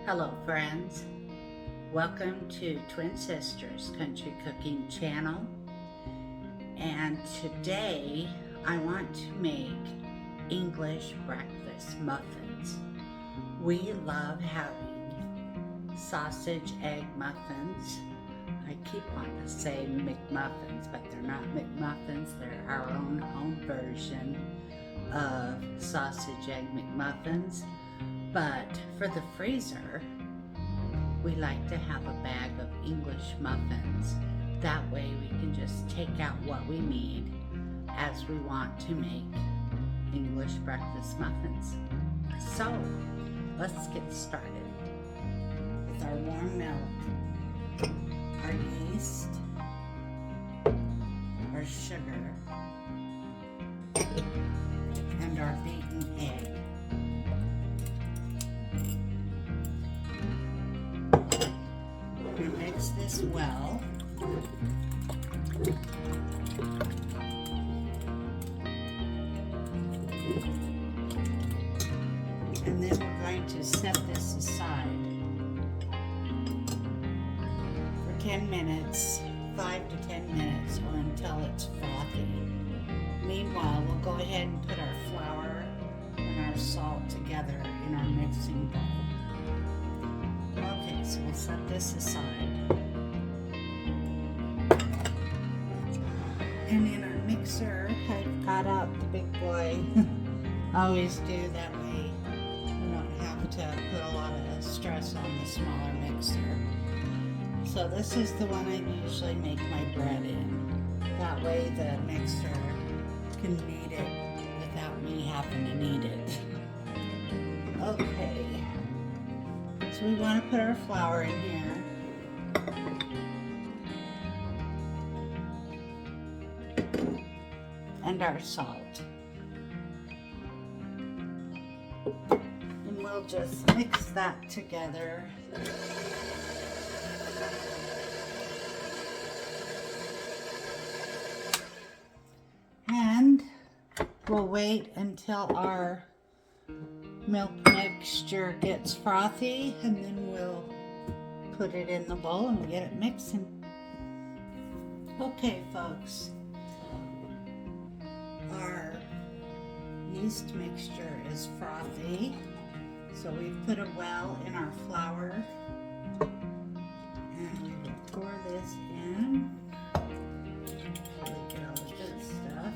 Hello friends, welcome to Twin Sisters Country Cooking Channel, and today I want to make English breakfast muffins. We love having sausage egg muffins. I keep wanting to say McMuffins, but they're not McMuffins, they're our own home version of sausage egg McMuffins. But for the freezer, we like to have a bag of English muffins. That way we can just take out what we need as we want to make English breakfast muffins. So let's get started with our warm milk, our yeast, our sugar, and our beaten egg. Mix this well. And then we're going to set this aside for 10 minutes, 5 to 10 minutes, or until it's frothy. Meanwhile, we'll go ahead and put our flour and our salt together in our mixing bowl. Okay, so we'll set this aside. And in our mixer, I've got out the big boy. Always do, that way we don't have to put a lot of stress on the smaller mixer. So this is the one I usually make my bread in. That way the mixer can knead it without me having to knead it. Okay. So we want to put our flour in here. And our salt. And we'll just mix that together. And we'll wait until our milk mixture gets frothy, and then we'll put it in the bowl and get it mixing. Okay, folks, our yeast mixture is frothy, so we've put a well in our flour, and we will pour this in. Really get all the good stuff.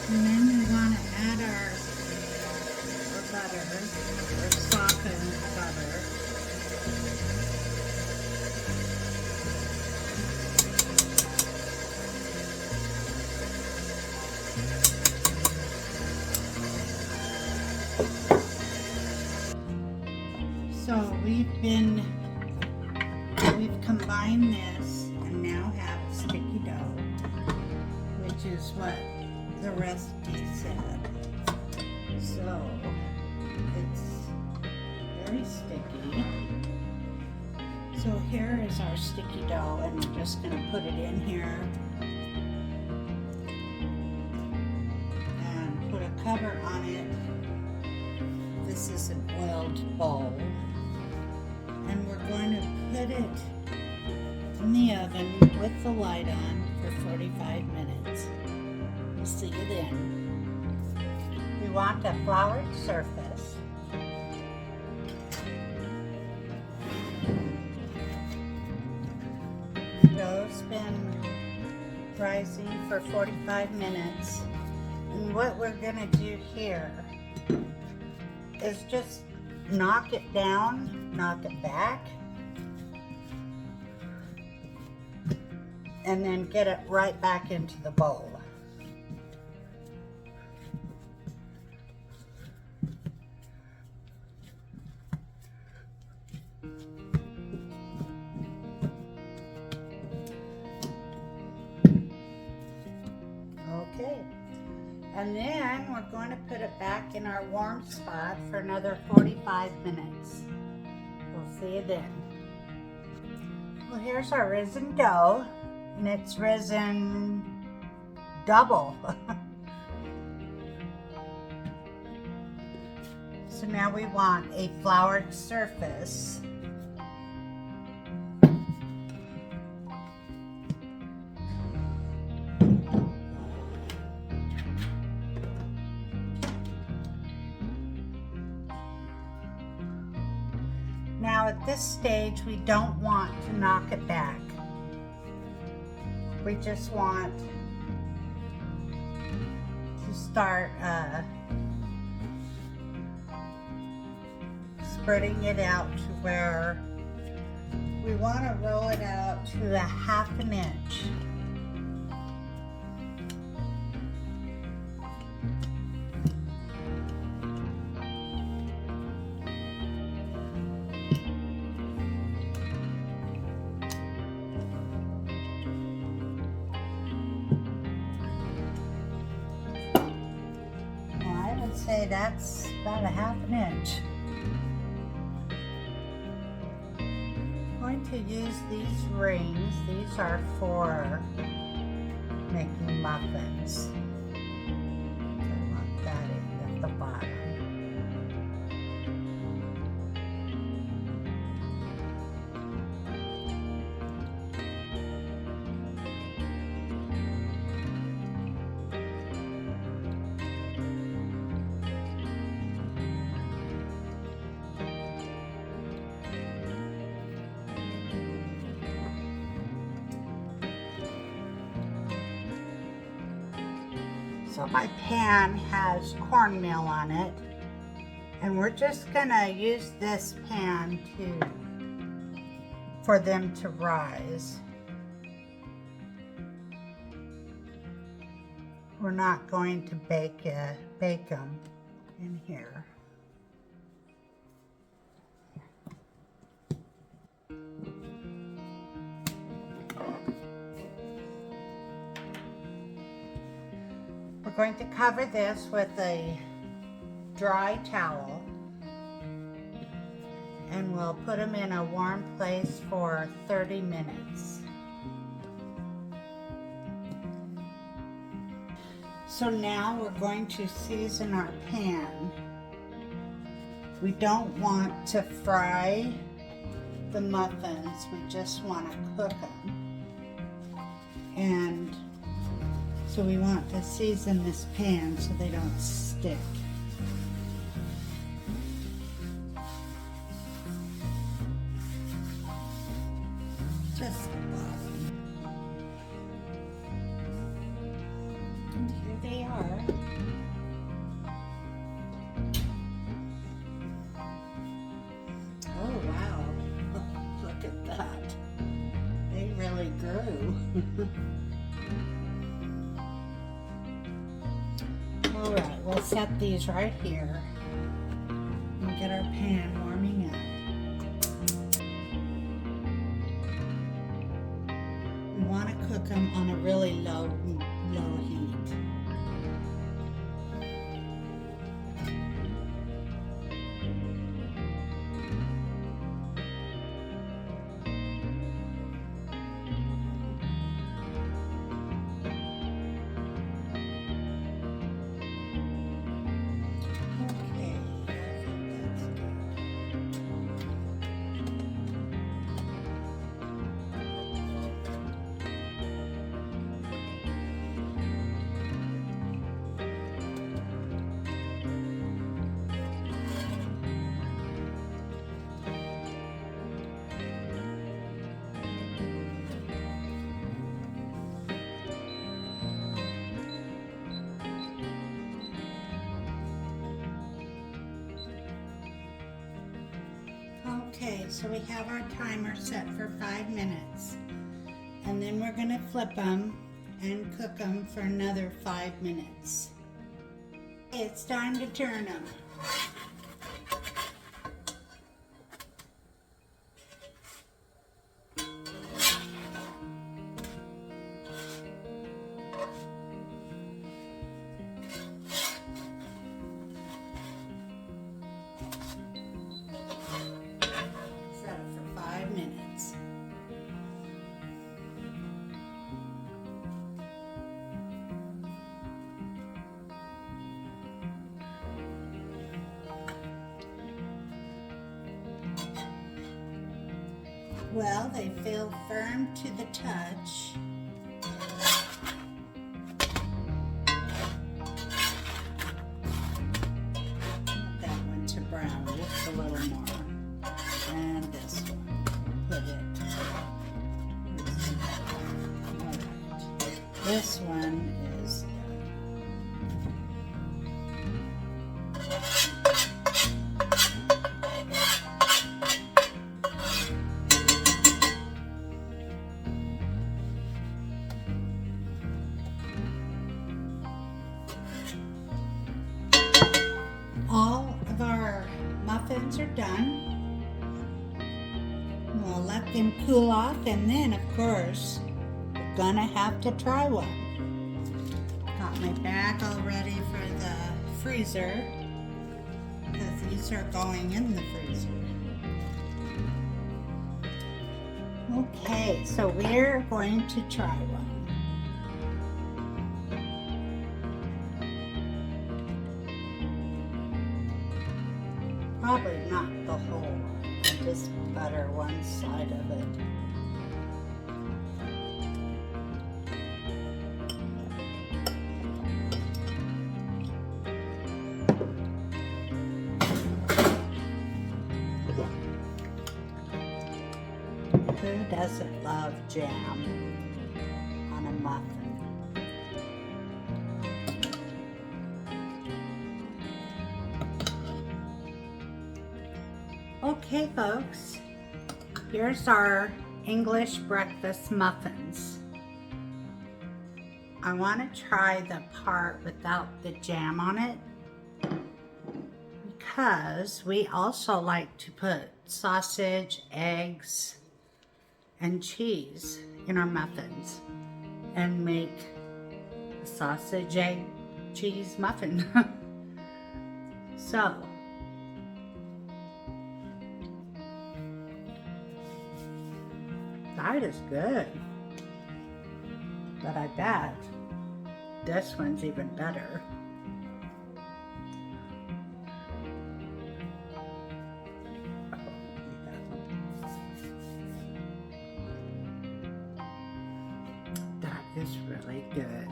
And then we want to add our butter, or softened butter. So we've combined this and now have a sticky dough, which is what the recipe said. So it's very sticky. So here is our sticky dough, and we're just going to put it in here and put a cover on it. This is an oiled bowl, and we're going to put it in the oven with the light on for 45 minutes. See you then. We want a floured surface. The dough's been rising for 45 minutes. And what we're going to do here is just knock it down, knock it back, and then get it right back into the bowl. we're going to put it back in our warm spot for another 45 minutes. We'll see you then. Well, here's our risen dough, and it's risen double. So now we want a floured surface. Now at this stage, we don't want to knock it back. We just want to start spreading it out to where we want to roll it out to 1/2 inch. Say that's about 1/2 inch. I'm going to use these rings. These are for making muffins. I want that in at the bottom. So my pan has cornmeal on it, and we're just gonna use this pan for them to rise. We're not going to bake them in here. We're going to cover this with a dry towel, and we'll put them in a warm place for 30 minutes. So now we're going to season our pan. We don't want to fry the muffins, we just want to cook them. And so we want to season this pan so they don't stick. Just the bottom. And here they are. Oh wow, look at that. They really grew. Alright, we'll set these right here and get our pan warming up. We want to cook them on a really low heat. Okay, so we have our timer set for 5 minutes, and then we're going to flip them and cook them for another 5 minutes. It's time to turn them. Well, they feel firm to the touch. Want that one to brown just a little more. And this one, put it. Alright. This one is done. All of our muffins are done. We'll let them cool off, and then of course we're gonna have to try one. Got my bag all ready for the freezer because these are going in the freezer. Okay, so we're going to try one. Probably not the whole one, just butter one side of it. Who doesn't love jam on a muffin? Okay, folks, here's our English breakfast muffins. I want to try the part without the jam on it because we also like to put sausage, eggs, and cheese in our muffins and make a sausage, egg, cheese muffin. So, that is good, but I bet this one's even better. That is really good.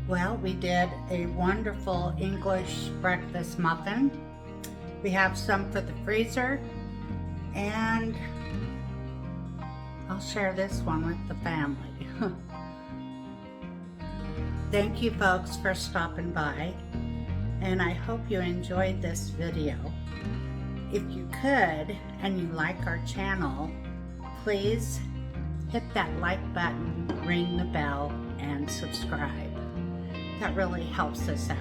Well, we did a wonderful English breakfast muffin. We have some for the freezer, and I'll share this one with the family. Thank you folks for stopping by, and I hope you enjoyed this video. If you could, and you like our channel, please hit that like button, ring the bell, and subscribe. That really helps us out.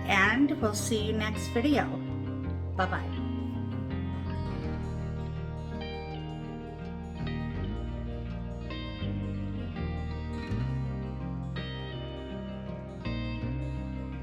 And we'll see you next video. Bye-bye.